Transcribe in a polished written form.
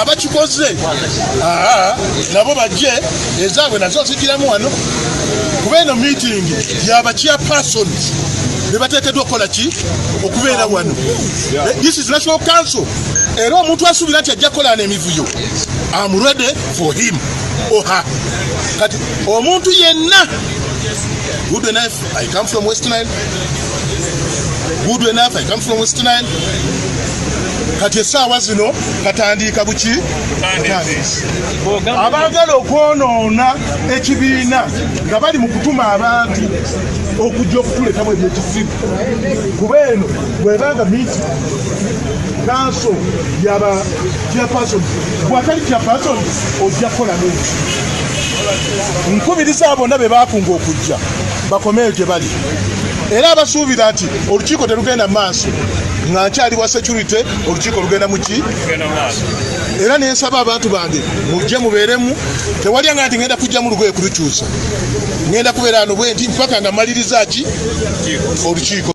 abakikoze nabo bajje ezaabwe nazo zigiramu wano kuba eno meeting yaba chairpersons ne bateekeddwa okukola ki okubeera wano. This is National Council. Era omuntu asuubira nti ajja kukola n'emivuyo, I'm ready for him or her. Kati omuntu yenna, good enough, I come from West Nile. Good enough, I come from West Nile. Kati essaawa zino katandika buki abaagala okwonoona ekibiina nga bali mu kutuma abantu okujja okutulekamu ebyekisibu. Kuba eno bwebanga miti kanso yaba chairperson, bw'atali chairperson ojja kukola n'eki. Nkubiriza abo bonna be baakunga okujja bakomeyo gye bali, era abasuubira nti olukiiko terugenda mu maaso nga nkyali wa security, olukiiko lugenda muki. Era nensaba abantu bange mujje mubeeremu, tewalyanga nti ngenda kujja mu lugoye kulukyusa, ngenda kubeera ano bwe nti mpaka nga maliriza ki olukiiko.